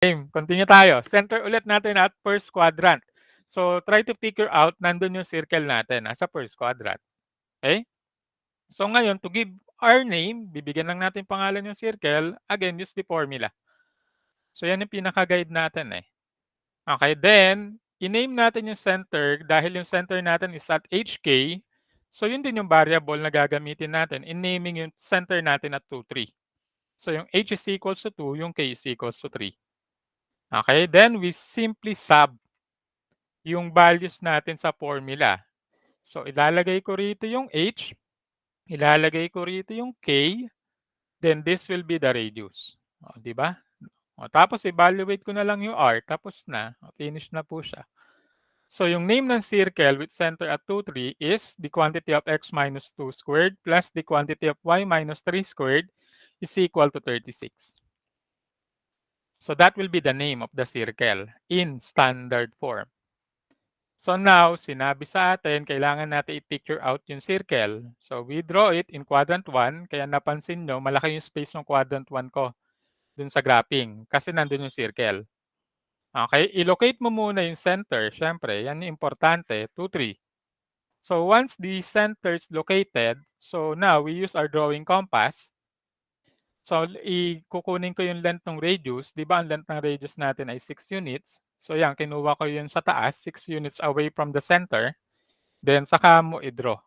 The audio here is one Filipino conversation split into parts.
Game, continue tayo. Center ulit natin at first quadrant. So, try to figure out nandun yung circle natin nasa first quadrant. Okay? So, ngayon, to give our name, bibigyan lang natin pangalan yung circle. Again, use the formula. So, yan yung pinaka-guide natin eh. Okay, then, i-name natin yung center dahil yung center natin is at HK. So, yun din yung variable na gagamitin natin in naming yung center natin at 2, 3. So, yung H is equals to 2, yung K is equals to 3. Okay, then we simply sub yung values natin sa formula. So, ilalagay ko rito yung H, ilalagay ko rito yung K, then this will be the radius. O, di ba? O, tapos evaluate ko na lang yung R, tapos na. O, finish na po siya. So, yung name ng circle with center at 2, 3 is the quantity of x minus 2 squared plus the quantity of y minus 3 squared is equal to 36. So, that will be the name of the circle in standard form. So now, sinabi sa atin, kailangan natin i-picture out yung circle. So we draw it in quadrant 1, kaya napansin nyo, malaki yung space ng quadrant 1 ko dun sa graphing kasi nandun yung circle. Okay, i-locate mo muna yung center. Siyempre, yan yung importante, 2, 3. So once the center is located, so now we use our drawing compass. So kukunin ko yung length ng radius. Di ba ang length ng radius natin ay 6 units? So yan, kinuha ko yun sa taas, 6 units away from the center. Then saka mo i-draw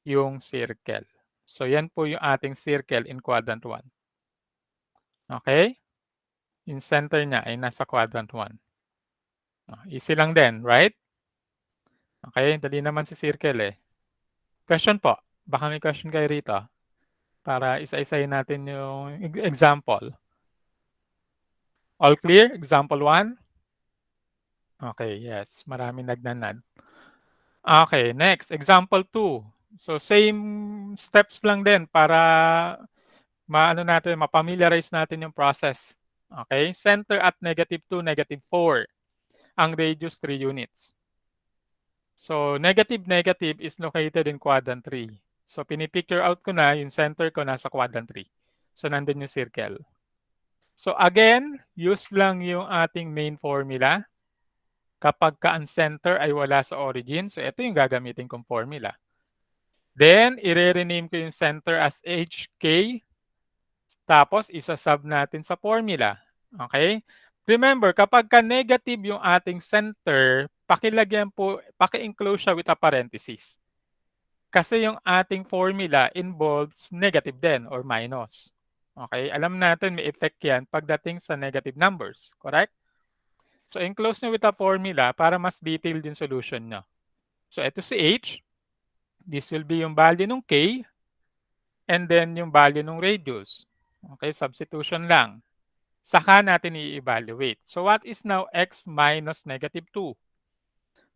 yung circle. So yan po yung ating circle in quadrant 1. Okay? Yung center niya ay nasa quadrant 1. Easy lang din, right? Okay, dali naman si circle eh. Question po. Baka may question kayo rito para isa-isahin natin yung example. All clear? Example 1? Okay, yes. Maraming nagnanad. Okay, next. Example 2. So same steps lang din para mapamiliarize natin yung process. Okay? Center at -2, -4. Ang radius 3 units. So, negative is located in quadrant 3. So, pinipicture out ko na yung center ko nasa quadrant 3. So, nandun yung circle. So, again, use lang yung ating main formula. Kapag ka ang center ay wala sa origin, so ito yung gagamitin kong formula. Then, i-rename ko yung center as HK. Tapos, isa-sub natin sa formula. Okay? Remember, kapag ka negative yung ating center, pakilagyan po, paki-enclose siya with a parenthesis. Kasi yung ating formula involves negative din or minus. Okay? Alam natin may effect yan pagdating sa negative numbers. Correct? So, enclose nyo with a formula para mas detailed yung solution nyo. So, ito si H. This will be yung value ng K. And then, yung value ng radius. Okay? Substitution lang. Saka natin i-evaluate. So what is now x minus -2?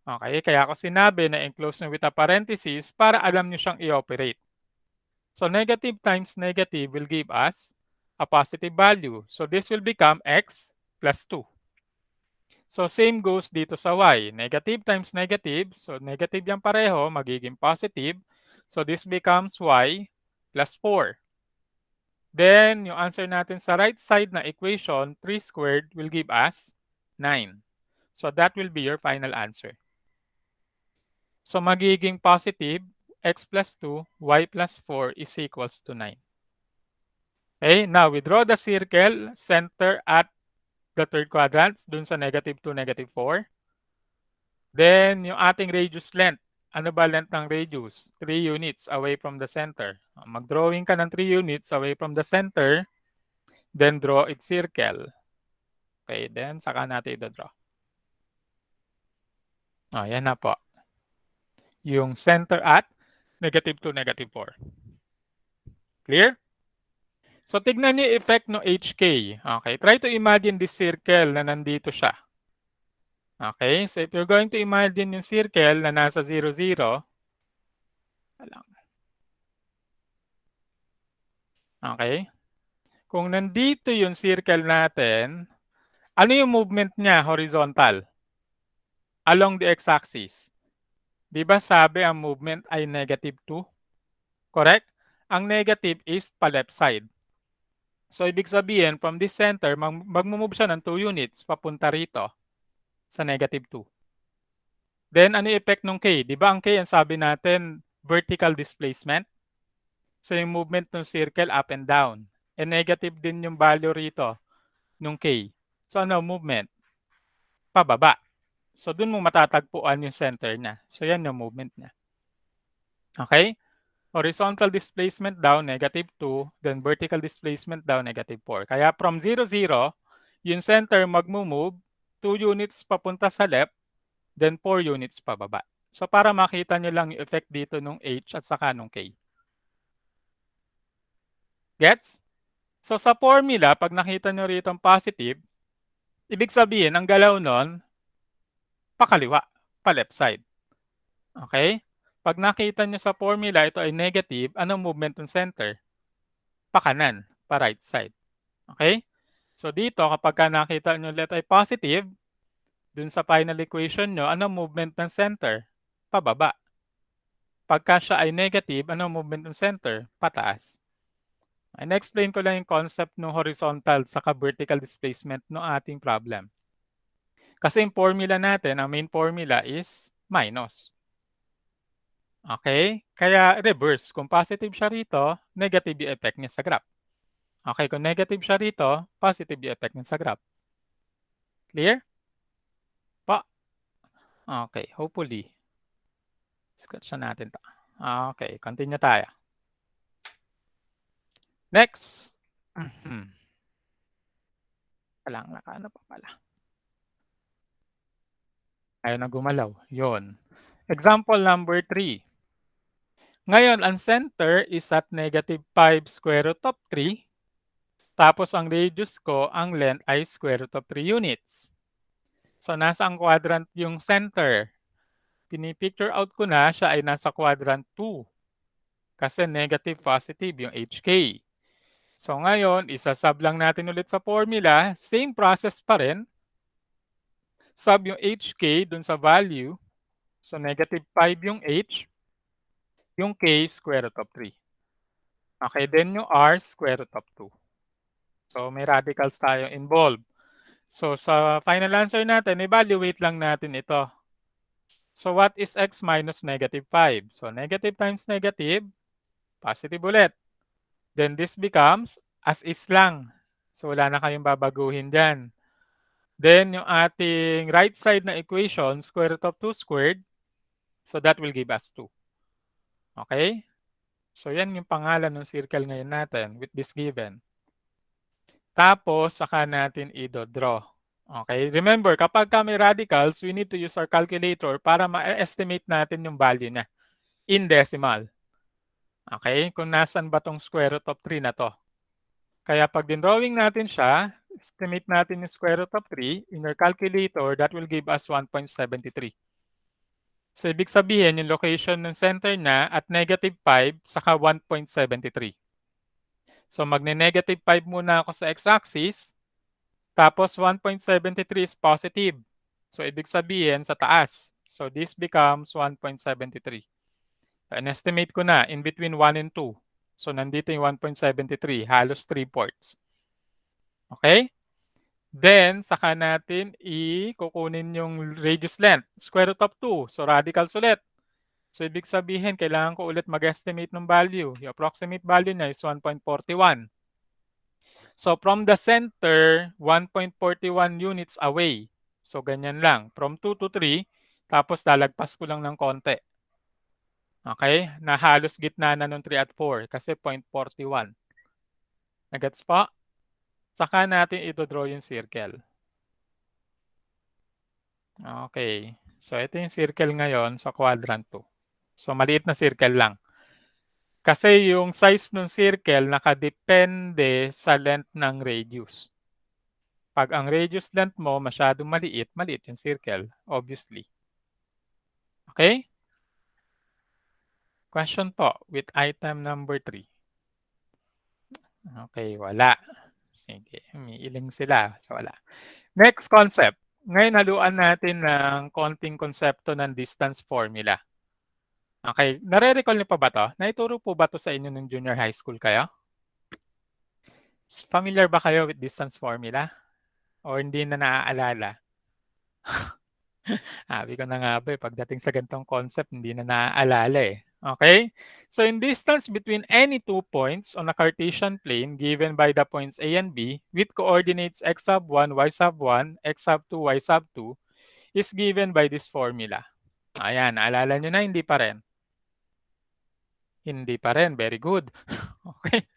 Okay, kaya ako sinabi na enclose nyo with a parenthesis para alam nyo siyang i-operate. So negative times negative will give us a positive value. So this will become x plus 2. So same goes dito sa y. Negative times negative. So negative yan pareho, magiging positive. So this becomes y plus 4. Then, yung answer natin sa right side na equation, 3 squared will give us 9. So, that will be your final answer. So, magiging positive, x plus 2, y plus 4 is equals to 9. Okay, now we draw the circle, center at the third quadrant, dun sa -2, -4. Then, yung ating radius length. Ano ba length ng radius? 3 units away from the center. Mag-drawing ka ng 3 units away from the center. Then draw its circle. Okay, then saka natin i-draw. Yan na po. Yung center at -2, -4. Clear? So, tignan niyo yung effect ng HK. Okay, try to imagine this circle na nandito siya. Okay, so if you're going to imagine yung circle na nasa 0, 0, okay, kung nandito yung circle natin, ano yung movement niya horizontal? Along the x-axis. Di ba sabi ang movement ay -2? Correct? Ang negative is pa left side. So, ibig sabihin from this center magmo-move siya ng 2 units papunta rito sa -2. Then ano yung effect nung K? 'Di ba ang K ang sabi natin vertical displacement? So, yung movement ng circle up and down. Negative din yung value rito nung K. So, ano movement? Pababa. So, dun mo matatagpuan yung center niya. So, yan yung movement niya. Okay? Horizontal displacement daw, -2. Then vertical displacement daw, -4. Kaya from 0, 0, yung center magmo-move 2 units papunta sa left, then 4 units pababa. So, para makita nyo lang yung effect dito nung H at saka nung K. Gets? So, sa formula, pag nakita nyo rito ang positive, ibig sabihin, ang galaw nun, pakaliwa, pa left side. Okay? Pag nakita nyo sa formula, ito ay negative, anong movement ng center? Pakanan, pa right side. Okay? So, dito, kapag ka nakita nyo ulit ay positive, dun sa final equation nyo, anong movement ng center? Pababa. Pagka siya ay negative, anong movement ng center? Pataas. Na-explain ko lang yung concept ng horizontal saka vertical displacement ng ating problem. Kasi yung formula natin, ang main formula is minus. Okay? Kaya reverse. Kung positive siya rito, negative yung effect niya sa graph. Okay, kung negative siya rito, positive yung effect niya sa graph. Clear? Pa? Okay, hopefully. Scratch na natin to. Okay, continue tayo. Next. Walang nakaano pa pala. Ayaw na gumalaw. Yun. Example number 3. Ngayon, ang center is at -5 square root of 3. Tapos ang radius ko, ang length ay square root of 3 units. So, nasa ang quadrant yung center. Pinipicture out ko na siya ay nasa quadrant 2. Kasi negative positive yung HK. So, ngayon, isasub lang natin ulit sa formula. Same process pa rin. Sub yung HK dun sa value. So, -5 yung H. Yung K, square root of 3. Okay, then yung R, square root of 2. So, may radicals tayo involved. So, sa final answer natin, evaluate lang natin ito. So, what is x minus -5? So, negative times negative, positive ulit. Then, this becomes as is lang. So, wala na kayong babaguhin dyan. Then, yung ating right side na equation, square root of 2 squared. So, that will give us 2. Okay? So, yan yung pangalan ng circle ngayon natin with this given. Tapos, saka natin i-draw. Okay? Remember, kapag may radicals, we need to use our calculator para ma-estimate natin yung value niya in decimal. Okay? Kung nasan ba tong square root of 3 na to. Kaya pag din-drawing natin siya, estimate natin yung square root of 3 in our calculator, that will give us 1.73. So, ibig sabihin, yung location ng center na at -5 saka 1.73. So, magne-negative 5 muna ako sa x-axis. Tapos 1.73 is positive. So, ibig sabihin sa taas. So, this becomes 1.73. In-estimate ko na in between 1 and 2. So, nandito yung 1.73, halos 3/4. Okay? Then, saka natin kukunin yung radius length, square root of 2. So, radicals ulit. So, ibig sabihin, kailangan ko ulit mag-estimate ng value. Yung approximate value niya is 1.41. So, from the center, 1.41 units away. So, ganyan lang. From 2 to 3, tapos lalagpas ko lang ng konti. Okay? Na halos gitna na ng 3 at 4 kasi 0.41. Nagets po? Saka natin ito-draw yung circle. Okay. So, ito yung circle ngayon sa quadrant 2. So, maliit na circle lang. Kasi yung size ng circle nakadepende sa length ng radius. Pag ang radius length mo masyadong maliit, maliit yung circle, obviously. Okay? Question po with item number 3. Okay, wala. Sige, umiiling sila. So, wala. Next concept. Ngayon, haluan natin ng konting konsepto ng distance formula. Okay, nare-recall niyo pa ba to? Naituro po ba to sa inyo ng junior high school kayo? Familiar ba kayo with distance formula? O hindi na naaalala? Sabi ko na nga ba, pagdating sa ganitong concept hindi na naaalala, eh, okey? So, in distance between any 2 points on a Cartesian plane given by the points A and B with coordinates x sub 1, y sub 1, x sub 2, y sub 2 is given by this formula. Ayan, naalala niyo na, hindi pa rin? Hindi pa rin, very good. Okey.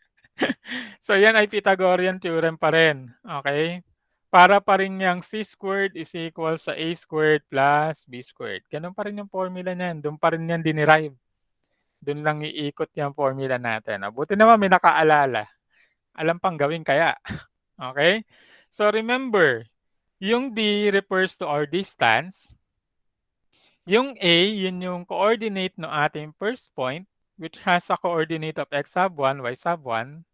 So, yan ay Pythagorean theorem pa rin, okey? Para pa rin yang C squared is equal sa A squared plus B squared. Gano'n pa rin yung formula niyan, do'n pa rin yan dinerive. Do'n lang iikot yang formula natin. Buti naman may nakaalala. Alam pang gawin kaya, okey? So, remember, yung D refers to our distance. Yung A, yun yung coordinate ng ating first point, which has a coordinate of x sub 1, y sub 1.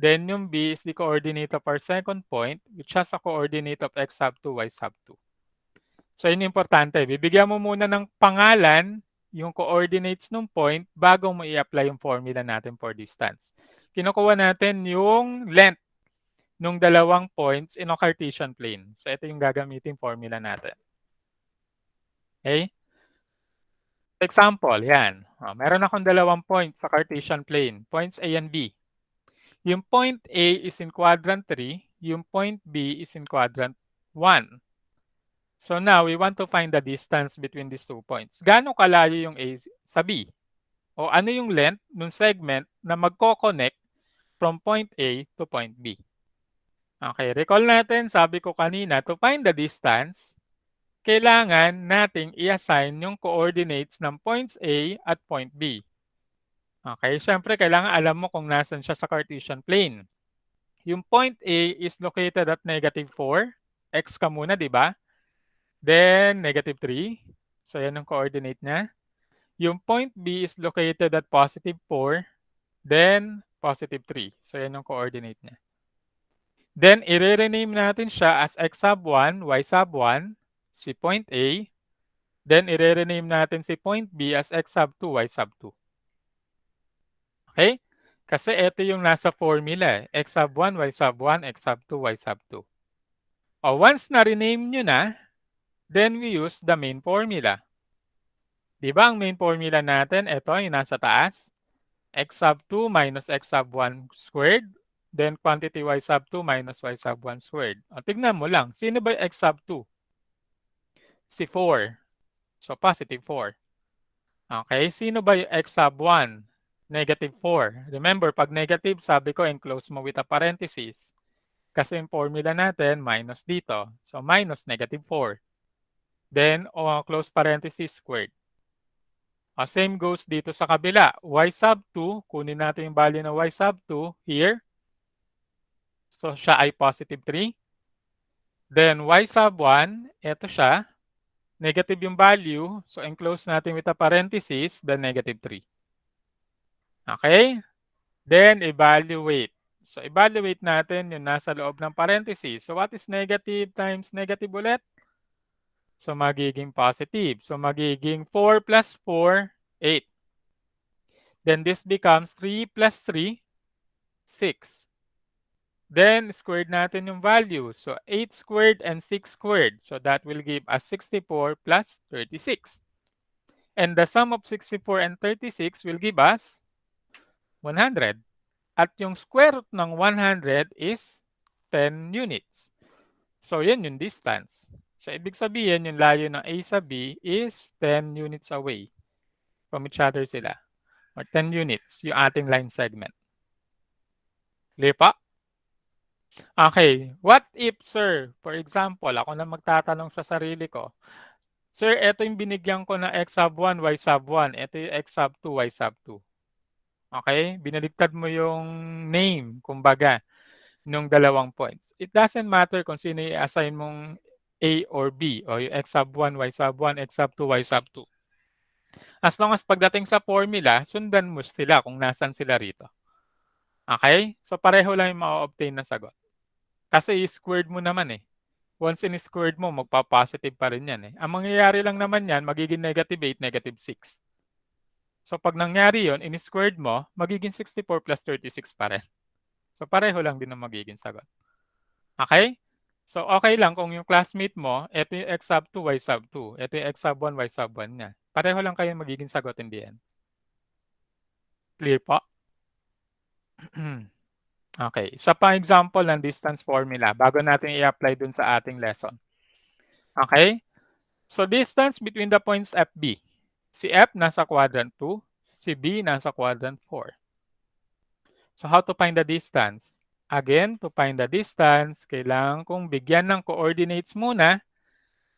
Then yung B is the coordinate of our second point, which has a coordinate of x sub 2, y sub 2. So yun yung importante. Bibigyan mo muna ng pangalan yung coordinates ng point bago mo i-apply yung formula natin for distance. Kinukuha natin yung length ng dalawang points in a Cartesian plane. So ito yung gagamitin formula natin. Okay? Example, yan. Meron akong dalawang points sa Cartesian plane, points A and B. Yung point A is in quadrant 3, yung point B is in quadrant 1. So now, we want to find the distance between these 2 points. Gaano kalayo yung A sa B? O ano yung length ng segment na magko-connect from point A to point B? Okay, recall natin, sabi ko kanina, to find the distance, kailangan nating i-assign yung coordinates ng points A at point B. Okay, syempre kailangan alam mo kung nasan siya sa Cartesian plane. Yung point A is located at -4, x ka muna, di ba? Then -3, so yan ang coordinate niya. Yung point B is located at +4, then +3, so yan yung coordinate niya. Then i-rename natin siya as x sub 1, y sub 1, si point A. Then i-rename natin si point B as x sub 2, y sub 2. Okay? Kasi ito yung nasa formula, x sub 1, y sub 1, x sub 2, y sub 2. O once na rename nyo na, then we use the main formula. Di ba ang main formula natin, ito yung nasa taas, x sub 2 minus x sub 1 squared, then quantity y sub 2 minus y sub 1 squared. O tignan mo lang, sino ba yung x sub 2? Si 4. So positive 4. Okay, sino ba yung x sub 1? Negative 4. Remember, pag negative, sabi ko, enclose mo with a parenthesis. Kasi yung formula natin, minus dito. So, minus -4. Then, close parenthesis squared. Same goes dito sa kabila. Y sub 2, kunin natin yung value ng y sub 2 here. So, siya ay positive 3. Then, y sub 1, ito siya. Negative yung value. So, enclose natin with a parenthesis, then -3. Okay? Then, evaluate. So, evaluate natin yung nasa loob ng parenthesis. So, what is negative times negative ulit? So, magiging positive. So, magiging 4 plus 4, 8. Then, this becomes 3 plus 3, 6. Then, squared natin yung value. So, 8 squared and 6 squared. So, that will give us 64 plus 36. And the sum of 64 and 36 will give us 100. At yung square root ng 100 is 10 units. So, yan yung distance. So, ibig sabihin, yung layo ng A sa B is 10 units away from each other sila. Or 10 units, yung ating line segment. Clear pa? Okay. What if, sir, for example, ako na magtatanong sa sarili ko, sir, ito yung binigyan ko na x sub 1, y sub 1. Ito yung x sub 2, y sub 2. Okay? Binaligtad mo yung name, kumbaga, nung dalawang points. It doesn't matter kung sino i-assign mong A or B, o yung x sub 1, y sub 1, x sub 2, y sub 2. As long as pagdating sa formula, sundan mo sila kung nasan sila rito. Okay? So, pareho lang yung ma-obtain na sagot. Kasi i-squared mo naman eh. Once in-squared mo, magpa-positive pa rin yan eh. Ang mangyayari lang naman yan, magiging negative 8, negative 6. So, pag nangyari yon, in-squared mo, magiging 64 plus 36 pa rin. So, pareho lang din ang magiging sagot. Okay? So, okay lang kung yung classmate mo, eto yung x sub 2, y sub 2. Eto yung x sub 1, y sub 1 niya. Pareho lang kayo magiging sagot in the end. Clear po? Okay. Isa pang example ng distance formula bago natin i-apply dun sa ating lesson. Okay? So, distance between the points FB. Si F nasa quadrant 2, si B nasa quadrant 4. So, how to find the distance? Again, to find the distance, kailangan kong bigyan ng coordinates muna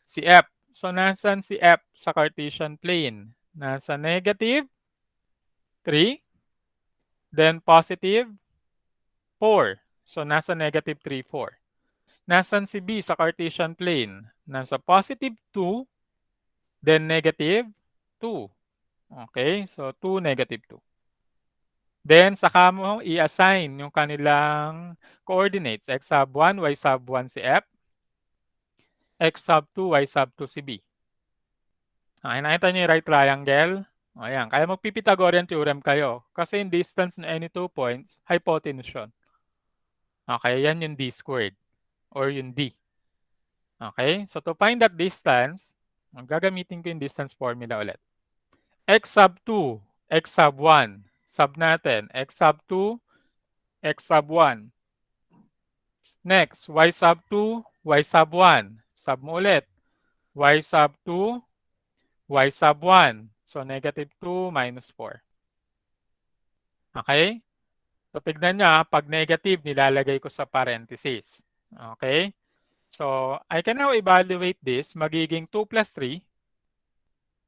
si F. So, nasan si F sa Cartesian plane? Nasa negative 3, then positive 4. So, nasa negative 3, 4. Nasan si B sa Cartesian plane? Nasa positive 2, then negative 2. Okay, so 2, negative 2. Then, saka mo i-assign yung kanilang coordinates. X sub 1, y sub 1 si F. X sub 2, y sub 2 si B. Nakita niyo yung right triangle? Ayan, kaya magpi-Pythagorean theorem kayo. Kasi yung distance ng any 2 points, hypotenuse yun. Okay, yan yung D squared or yung D. Okay, so to find that distance, gagamitin ko yung distance formula ulit. X sub 2, X sub 1. Sub natin, X sub 2, X sub 1. Next, Y sub 2, Y sub 1. Sub mo ulit. Y sub 2, Y sub 1. So, negative 2 minus 4. Okay? So, tignan nyo, pag negative, nilalagay ko sa parenthesis. Okay? So, I can now evaluate this. Magiging 2 plus 3,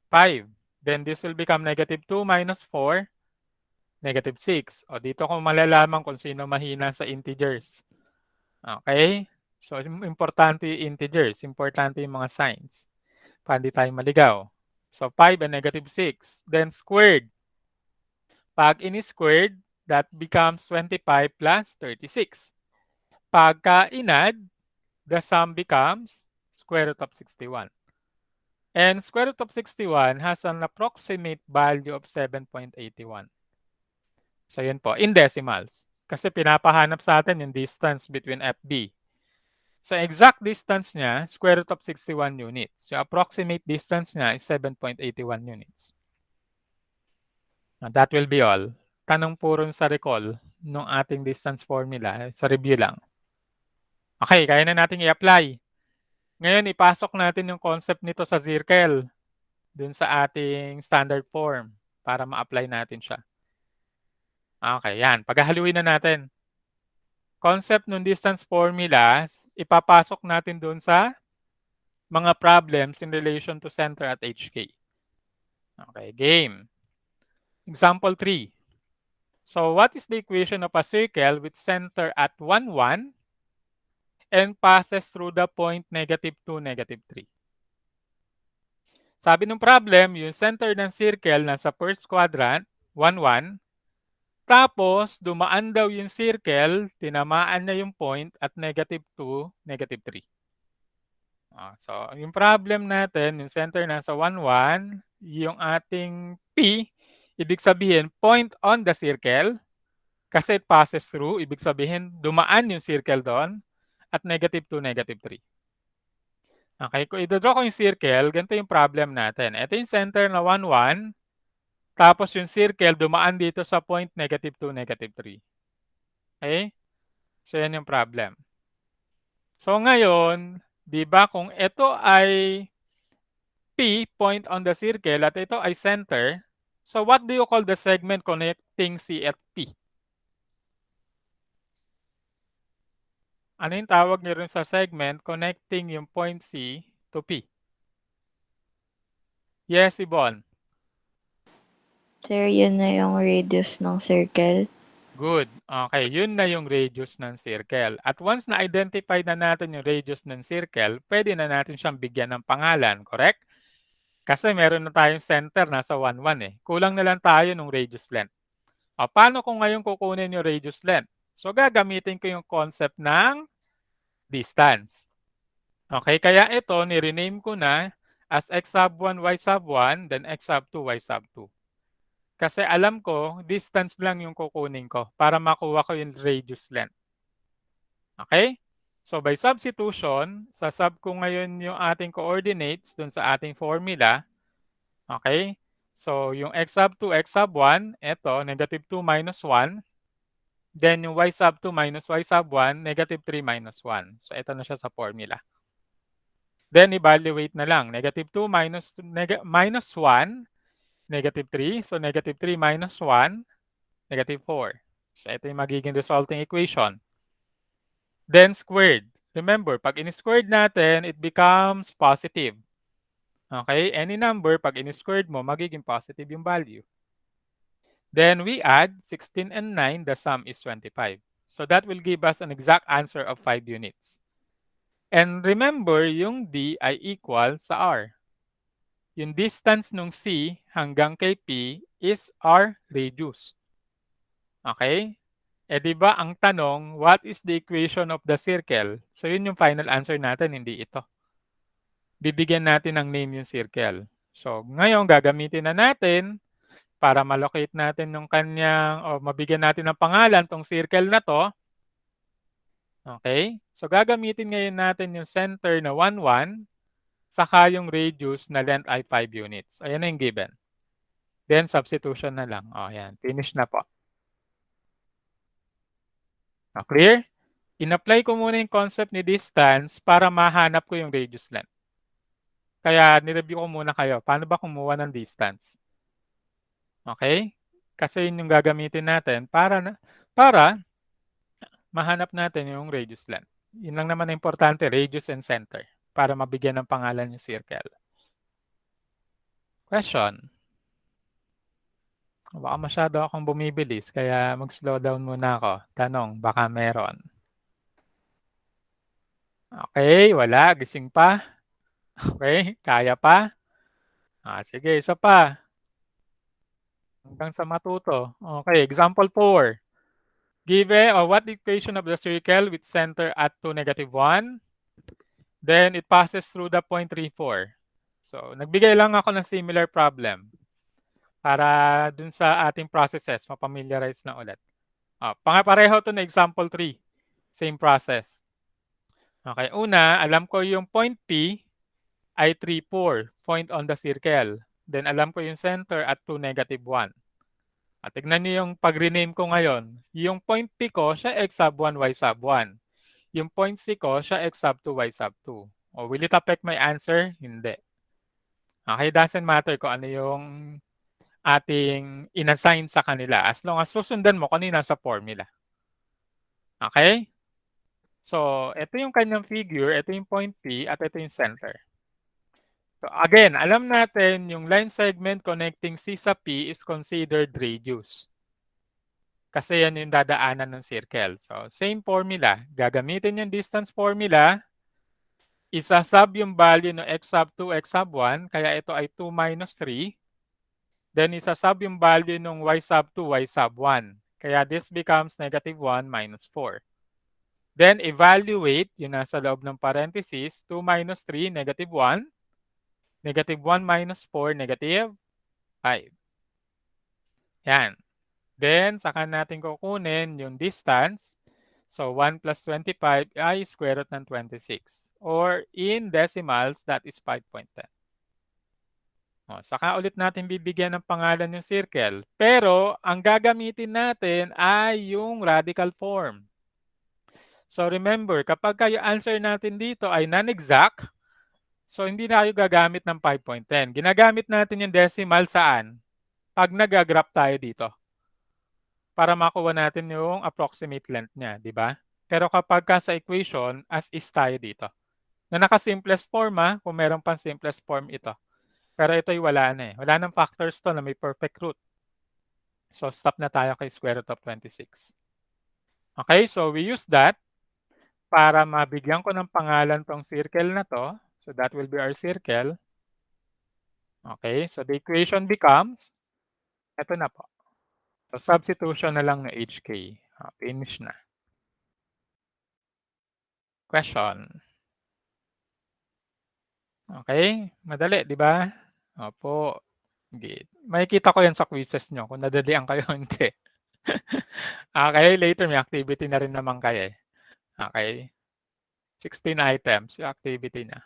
5. Then, this will become negative 2 minus 4, negative 6. O, dito ko malalaman kung sino mahina sa integers. Okay? So, importante yung integers. Importante yung mga signs. Para hindi tayo maligaw. So, 5 and negative 6. Then, squared. Pag ini-squared, that becomes 25 plus 36. Pagka inad, the sum becomes square root of 61. And square root of 61 has an approximate value of 7.81. So, yun po, in decimals. Kasi pinapahanap sa atin yung distance between FB. So, exact distance niya, square root of 61 units. So, approximate distance niya is 7.81 units. That will be all. Tanong puro sa recall ng ating distance formula. Sa review lang. Okay, kaya na natin i-apply. Ngayon, ipasok natin yung concept nito sa circle dun sa ating standard form para ma-apply natin siya. Okay, yan. Paghahaluin na natin. Concept ng distance formula, ipapasok natin dun sa mga problems in relation to center at HK. Okay, game. Example 3. So, what is the equation of a circle with center at 1, 1 and passes through the point negative 2, negative 3? Sabi ng problem, yung center ng circle nasa first quadrant, 1, 1. Tapos, dumaan daw yung circle, tinamaan niya yung point at negative 2, negative 3. So, yung problem natin, yung center nasa 1, 1, yung ating P, ibig sabihin, point on the circle, kasi it passes through, ibig sabihin, dumaan yung circle doon, at negative 2, negative 3. Okay, kung i-draw ko yung circle, ganito yung problem natin. Ito yung center na 1, 1, tapos yung circle dumaan dito sa point negative 2, negative 3. Okay? So, yan yung problem. So, ngayon, di ba kung ito ay P, point on the circle, at ito ay center, so what do you call the segment connecting C at P? Ano yung tawag niyo rin sa segment connecting yung point C to P? Yes, Ibon. Sir, yun na yung radius ng circle. Good. Okay, yun na yung radius ng circle. At once na-identify na natin yung radius ng circle, pwede na natin siyang bigyan ng pangalan, correct? Kasi meron na tayong center, nasa 1, 1 eh. Kulang na lang tayo ng radius length. O, paano kung ngayon kukunin yung radius length? So, gagamitin ko yung concept ng distance. Okay, kaya ito, ni-rename ko na as x sub 1, y sub 1, then x sub 2, y sub 2. Kasi alam ko distance lang yung kukunin ko para makuha ko yung radius length. Okay? So by substitution, sa-sub ko ngayon yung ating coordinates dun sa ating formula. Okay? So yung x sub 2, x sub 1, eto -2 minus 1. Then yung y sub 2 minus y sub 1, -3 minus 1. So eto na siya sa formula. Then evaluate na lang. -2 minus 1, -3. So -3 minus 1, -4. So ito yung magiging resulting equation. Then squared. Remember, pag in-squared natin, it becomes positive. Okay? Any number, pag in-squared mo, magiging positive yung value. Then we add 16 and 9, the sum is 25. So that will give us an exact answer of 5 units. And remember, yung D ay equal sa R. Yung distance nung C hanggang kay P is R radius. Okay? Eh di ba ang tanong, what is the equation of the circle? So yun yung final answer natin, hindi ito. Bibigyan natin ng name yung circle. So ngayon gagamitin na natin para malocate natin yung kanyang o mabigyan natin ng pangalan tong circle na to. Okay? So gagamitin ngayon natin yung center na 1, 1, saka yung radius na length ay 5 units. Ayan na yung given. Then substitution na lang. O yan, finish na po. O, clear? In-apply ko muna yung concept ni distance para mahanap ko yung radius length. Kaya nireview ko muna kayo, paano ba kumuha ng distance? Okay? Kasi yun yung gagamitin natin para mahanap natin yung radius length. Yun lang naman ang importante, radius and center, para mabigyan ng pangalan yung circle. Question? Baka masyado akong bumibilis, kaya mag-slow down muna ako. Tanong, baka meron. Okay, wala, gising pa. Okay, kaya pa? Sige, isa pa. Hanggang sa matuto. Okay, example 4. Given what equation of the circle with center at 2, -1, then it passes through the point 3, 4. So, nagbigay lang ako ng similar problem para dun sa ating processes, mapamiliarize na ulit. Pareho to na example 3. Same process. Okay, una, alam ko yung point P ay 3, 4, point on the circle. Then alam ko yung center at 2, -1. Tignan niyo yung pag-rename ko ngayon. Yung point P ko, siya x sub 1, y sub 1. Yung point C ko, siya x sub 2, y sub 2. O, will it affect my answer? Hindi. Okay, doesn't matter kung ano yung ating inassign sa kanila as long as susundan mo kung ano yung nasa formula. Okay? So, ito yung kanyang figure, ito yung point P, at ito yung center. So, again, alam natin yung line segment connecting C sa P is considered radius. Kasi yan yung dadaanan ng circle. So, same formula. Gagamitin yung distance formula. Isa-sub yung value ng x sub 2, x sub 1. Kaya ito ay 2 minus 3. Then, isa-sub yung value ng y sub 2, y sub 1. Kaya this becomes -1 minus 4. Then, evaluate yung nasa loob ng parenthesis. 2 minus 3, -1. -1 minus 4, -5. Yan. Then, saka natin kukunin yung distance. So, 1 plus 25 ay square root ng 26. Or in decimals, that is 5.10. Saka ulit natin bibigyan ng pangalan yung circle. Pero, ang gagamitin natin ay yung radical form. So, remember, kapag yung answer natin dito ay non-exact, so hindi na tayo gagamit ng 5.10. Ginagamit natin yung decimal saan? Pag nag-graph tayo dito, para makuha natin yung approximate length niya, di ba? Pero kapag sa equation, as is tayo dito. Na naka-simplest form kung meron pang simplest form ito. Pero ito ay wala na eh. Wala nang factors to na may perfect root. So stop na tayo kay square root of 26. Okay, so we use that para mabigyan ko ng pangalan tong circle na to. So that will be our circle. Okay, so the equation becomes, ito na po. So substitution na lang ng HK. Finish na. Question. Okay, madali, di ba? Opo. Makikita ko 'yan sa quizzes niyo kung nadalian kayo o hindi. Okey, later may activity na rin naman kayo, eh. Okey, 16 items yung activity niya.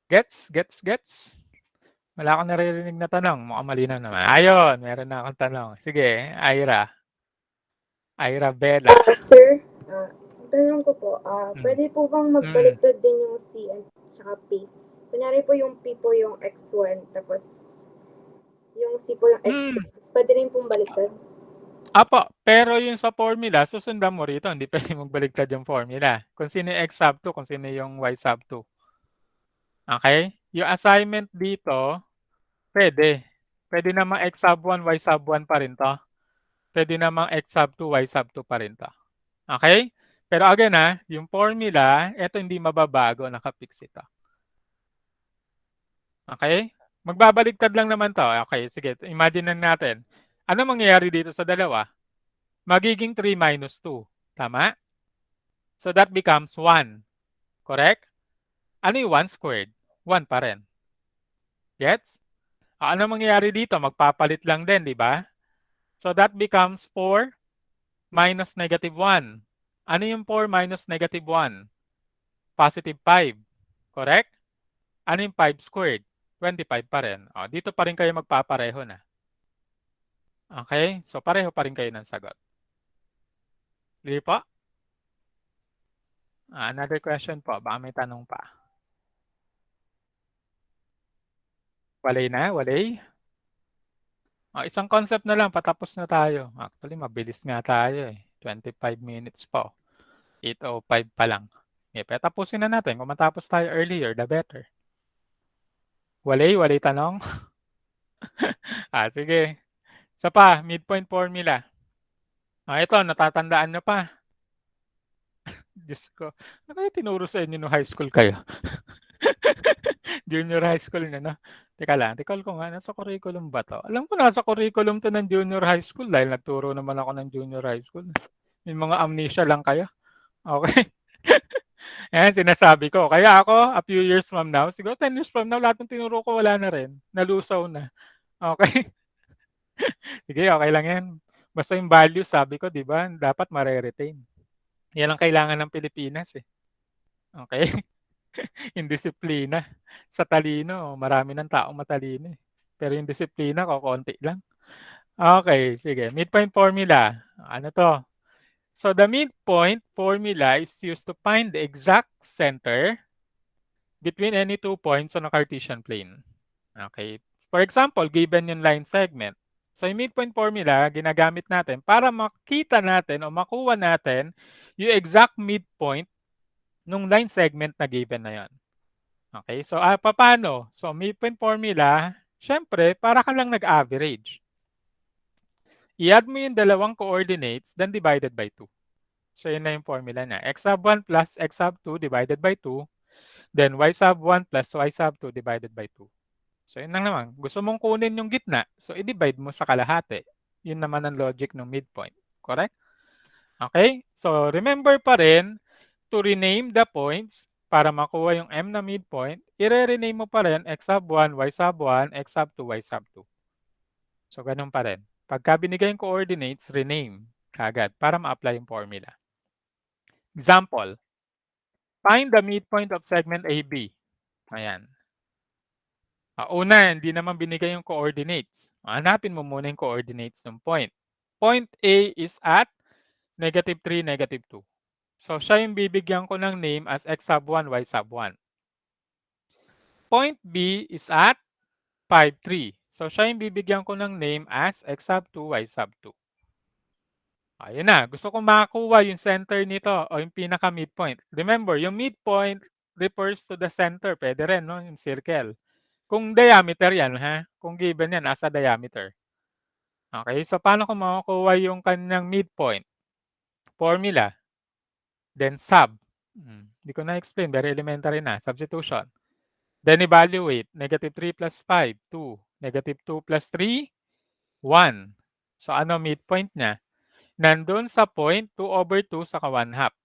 Gets, gets, gets? Wala akong naririnig na tanong, mukhang malinaw naman. Ayun, meron na akong tanong. Sige, Ira Bella. Sir, ang tanong ko po, Hmm, pwede po bang mm. magbaliktad din yung C at tsaka P? Kunyari po yung P po yung X1, tapos yung C po yung X2. Hmm, Tapos pwede rin pong baliktad? opo, pero yung sa formula susundan mo rito, hindi puwedeng magbaligtad yung formula. Kung sino yung X sub 2, kung sino yung Y sub 2, okey? Yung assignment dito, puwede. Puwede namang X sub 1, Y sub 1 pa rin 'to. Puwede namang X sub 2, Y sub 2 pa rin 'to, okey? Pero again, yung formula, eto hindi mababago, naka-fix ito, okey? Magbabaligtad lang naman 'to, okey sige imagine-nan natin. Anong mangyayari dito sa dalawa? Magiging 3 minus 2, tama? So that becomes 1, correct? Ano yung 1 squared? 1 pa rin. Gets? Ano mangyayari dito? Magpapalit lang din, di ba? So that becomes 4 minus negative 1. Ano yung 4 minus negative 1? Positive 5. Correct? Ano yung 5 squared? 25 pa rin. Dito pa rin kayo magpapareho na. Okay? So pareho pa rin kayo ng sagot. Clear po? Another question po. Baka may tanong pa. Walay na? Walay? Isang concept na lang, patapos na tayo. Actually, mabilis nga tayo eh. 25 minutes pa. 8:05 pa lang. Okay, tapusin na natin. Kung matapos tayo earlier, the better. Walay, walay tanong. Sige. Isa pa, midpoint formula. Ito, natatandaan nyo pa. Diyos ko. Ano kaya tinuro sa inyo no high school kayo? Junior high school na, no? Teka lang, recall ko nga, nasa curriculum ba to? Alam ko nasa curriculum to ng junior high school dahil nagturo naman ako ng junior high school. Yung mga amnesia lang kayo. Okay. Ayan, sinasabi ko. Kaya ako, a few years from now, siguro 10 years from now, lahat ng tinuro ko wala na rin. Nalusaw na. Okay. Sige, okay lang yan. Basta yung values, sabi ko, di ba, dapat mare-retain. Yan ang kailangan ng Pilipinas eh. Okay? Yung disiplina. Sa talino, marami ng taong matalino eh. Pero yung disiplina ko, konti lang. Okay, sige. Midpoint formula. Ano to? So the midpoint formula is used to find the exact center between any 2 points on a Cartesian plane. Okay. For example, given yung line segment. So yung midpoint formula, ginagamit natin para makita natin o makuha natin yung exact midpoint nung line segment na given na yon. Okay, so paano? So midpoint formula, syempre, para ka lang nag-average. I-add mo yung dalawang coordinates, then divided by 2. So yun na yung formula na. X sub 1 plus X sub 2 divided by 2, then Y sub 1 plus Y sub 2 divided by 2. So yun lang naman. Gusto mong kunin yung gitna, so i-divide mo sa kalahati. Yun naman ang logic ng midpoint. Correct? Okay? So remember pa rin, to rename the points, para makuha yung M na midpoint, i-rename mo pa rin X sub 1, Y sub 1, X sub 2, Y sub 2. So ganun pa rin. Pagka binigay yung coordinates, rename kagad para ma-apply yung formula. Example, find the midpoint of segment AB. Ayan. Una, hindi naman binigay yung coordinates. Hanapin mo muna yung coordinates ng point. Point A is at negative 3, negative 2. So, siya yung bibigyan ko ng name as X sub 1, Y sub 1. Point B is at 5, 3. So, siya yung bibigyan ko ng name as X sub 2, Y sub 2. Ayun na. Gusto kong makakuha yung center nito o yung pinaka-midpoint. Remember, yung midpoint refers to the center. Pwede rin, no? Yung circle. Kung diameter yan, ha? Kung given yan, as a diameter. Okay, so paano ko makukuha yung kanyang midpoint? Formula. Then sub. Hindi ko na-explain. Very elementary na. Substitution. Then evaluate. Negative 3 plus 5, 2. Negative 2 plus 3, 1. So ano midpoint niya? Nandun sa point, 2 over 2 saka 1 half.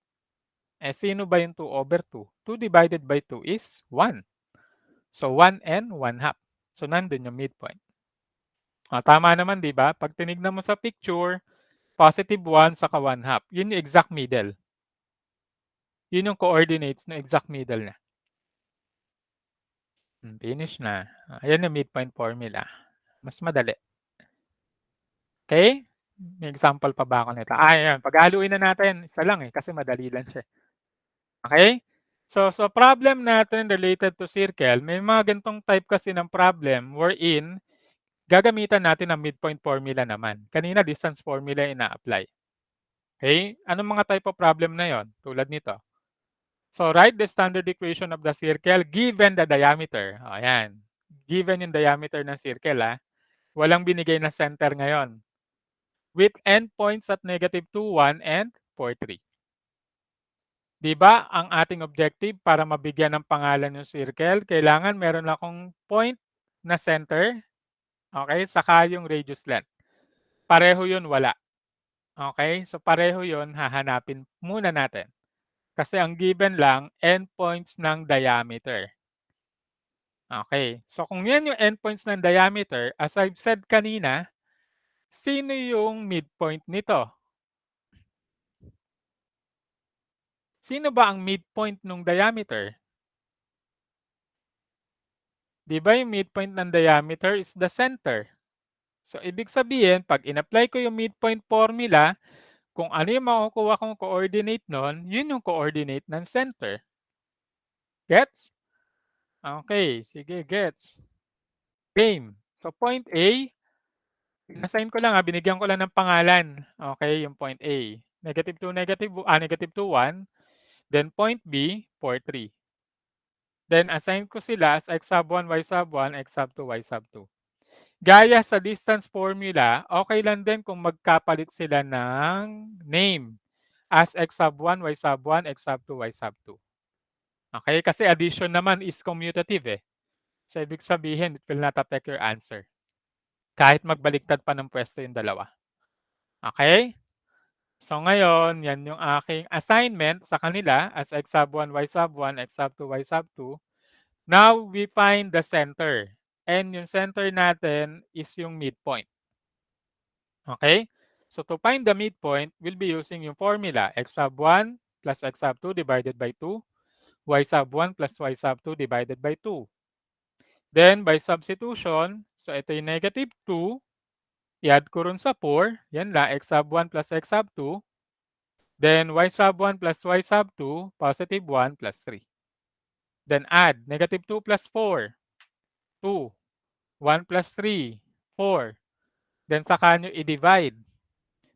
Sino ba yung 2 over 2? 2 divided by 2 is 1. So 1 and 1 half. So, nandun yung midpoint. Tama naman, 'di ba? 'Pag tinignan mo sa picture, +1 saka 1/2. Yun yung exact middle. Yun yung coordinates ng exact middle niya. Finish na. Ayan yung midpoint formula. Mas madali. Okay? May example pa ba ako nito? Ayan. Paghaluin na natin. Isa lang kasi madali lang siya. Okay? So, sa problem natin related to circle, may mga ganitong type kasi ng problem wherein gagamitan natin ang midpoint formula naman. Kanina, distance formula yung ina-apply. Okay? Anong mga type of problem na yon? Tulad nito. So, write the standard equation of the circle given the diameter. Ayan. Given yung diameter ng circle, walang binigay na center ngayon. With endpoints at -2, 1, and 4, 3. Di ba, ang ating objective para mabigyan ng pangalan yung circle, kailangan meron akong point na center, okay, saka yung radius length. Pareho yun, wala. Okay, so pareho yun, hahanapin muna natin. Kasi ang given lang, endpoints ng diameter. Okay, so kung yan yung endpoints ng diameter, as I've said kanina, sino yung midpoint nito? Sino ba ang midpoint ng diameter? Di ba yung midpoint ng diameter is the center? So, ibig sabihin, pag in-apply ko yung midpoint formula, kung ano yung makukuha kong coordinate nun, yun yung coordinate ng center. Gets? Okay, sige, gets. Game. So, point A, in-assign ko lang binigyan ko lang ng pangalan. Okay, yung point A. -2, -2, 1. Then point B, 4, 3. Then assign ko sila as x sub 1, y sub 1, x sub 2, y sub 2. Gaya sa distance formula, okay lang din kung magkapalit sila ng name as x sub 1, y sub 1, x sub 2, y sub 2. Okay? Kasi addition naman is commutative. So, ibig sabihin, it will not affect your answer. Kahit magbaliktad pa ng pwesto yung dalawa. Okay? So, ngayon, yan yung aking assignment sa kanila as x sub 1, y sub 1, x sub 2, y sub 2. Now, we find the center. And yung center natin is yung midpoint. Okay? So, to find the midpoint, we'll be using yung formula x sub 1 plus x sub 2 divided by 2, y sub 1 plus y sub 2 divided by 2. Then, by substitution, so ito yung -2, i-add ko rin sa 4, yan lang, x sub 1 plus x sub 2. Then, y sub 1 plus y sub 2, +1 plus 3. Then, add, -2 plus 4, 2. 1 plus 3, 4. Then, saka nyo i-divide.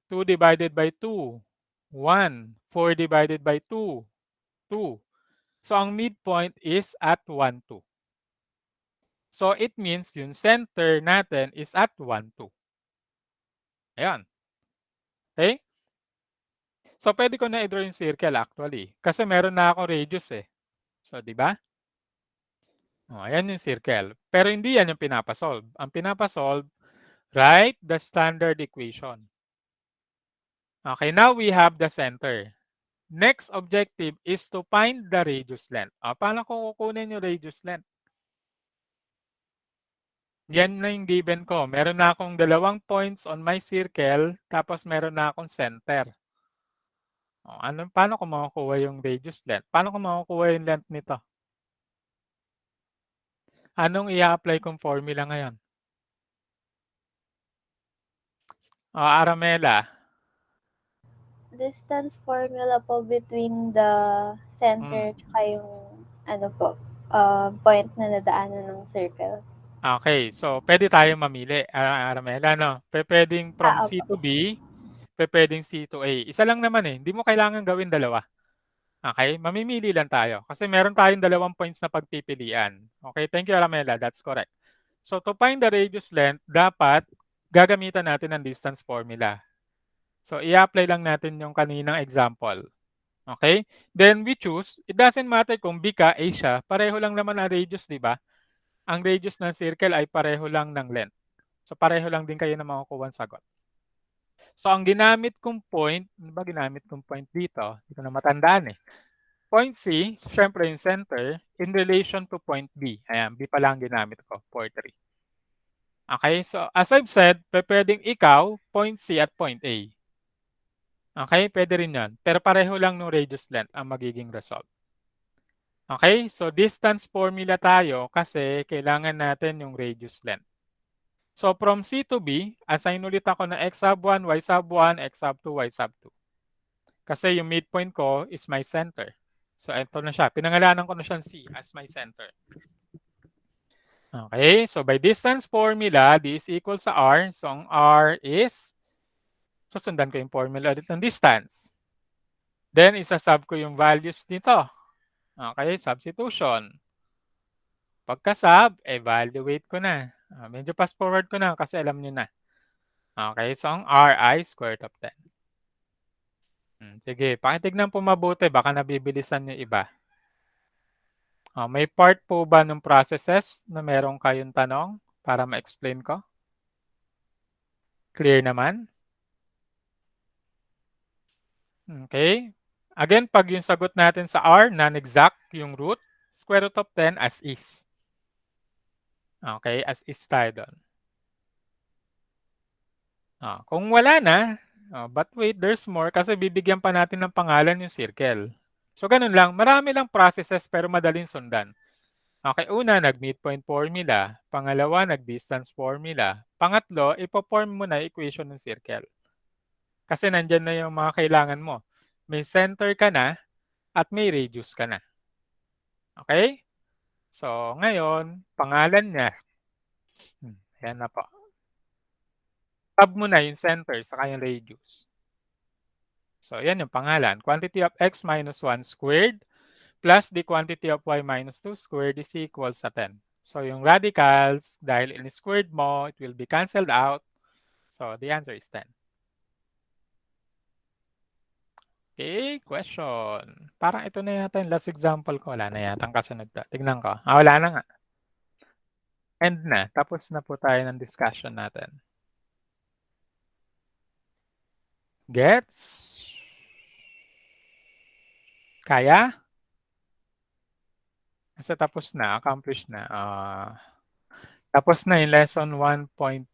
2 divided by 2, 1. 4 divided by 2, 2. So, ang midpoint is at 1, 2. So, it means yung center natin is at 1, 2. Ayan. Okay? So, pwede ko na i-draw yung circle actually. Kasi meron na akong radius So, di ba? Ayan yung circle. Pero hindi yan yung pinapasolve. Ang pinapasolve, write the standard equation. Okay, now we have the center. Next objective is to find the radius length. Paano ko kukunin yung radius length? Yan na yung given ko. Meron na akong 2 points on my circle, tapos meron na akong center. Paano ko makukuha yung radius length? Paano ko makukuha yung length nito? Anong i-apply kong formula ngayon? Aramela. Distance formula po between the center tsaka yung point na nadaanan ng circle. Okay, so pwede tayong mamili, Aramela, no? Pwedeng from C to Opo. B, pwedeng C to A. Isa lang naman hindi mo kailangan gawin dalawa. Okay, mamimili lang tayo kasi meron tayong 2 points na pagpipilian. Okay, thank you, Aramela, that's correct. So to find the radius length, dapat gagamitan natin ang distance formula. So i-apply lang natin yung kaninang example. Okay? Then we choose, it doesn't matter kung B ka, A siya, pareho lang naman ang radius, di ba? Ang radius ng circle ay pareho lang ng length. So pareho lang din kayo na makukuha ang sagot. So ang ginamit kong point, ano ba ginamit kong point dito? Hindi ko na matandaan Point C, syempre yung center, in relation to point B. Ayan, B pa lang ginamit ko, 4, 3. Okay, so as I've said, pupuwedeng ikaw, point C at point A. Okay, puwede rin 'yon. Pero pareho lang nung radius length ang magiging result. Okay, so distance formula tayo kasi kailangan natin yung radius length. So from C to B, assign ulit ako na x sub 1, y sub 1, x sub 2, y sub 2. Kasi yung midpoint ko is my center. So ito na siya. Pinangalanan ko na siyang C as my center. Okay, so by distance formula, D is equal sa R. So ang R is, susundan ko yung formula ulit ng distance. Then isa-sub ko yung values nito. Okay, substitution. Pagka-sub, evaluate ko na. Medyo fast forward ko na kasi alam niyo na. Okay, so ang R ay square root of 10. Sige, pakitignan po mabuti, baka nabibilisan yung iba. May part po ba ng processes na meron kayong tanong para ma-explain ko? Clear naman? Okay. Again, pag yung sagot natin sa R, non-exact yung root, square root of 10 as is. Okay, as is tayo doon. Kung wala na, but wait, there's more kasi bibigyan pa natin ng pangalan yung circle. So, ganun lang. Marami lang processes pero madaling sundan. Okay, una, nag-midpoint formula. Pangalawa, nag-distance formula. Pangatlo, ipo-form mo na equation ng circle. Kasi nandyan na yung mga kailangan mo. May center ka na at may radius ka na. Okay? So, ngayon, pangalan niya. Ayan na po. Tab mo na yung center sa yung radius. So, yan yung pangalan. Quantity of x minus 1 squared plus the quantity of y minus 2 squared is equal sa 10. So, yung radicals, dahil in-squared mo, it will be cancelled out. So, the answer is 10. Okay, question. Parang ito na yata yung last example ko. Wala na yata ang kasunod na. Tignan ko. Wala na nga. End na. Tapos na po tayo ng discussion natin. Gets? Kaya? Kasi tapos na. Accomplish na. Tapos na yung lesson 1.1.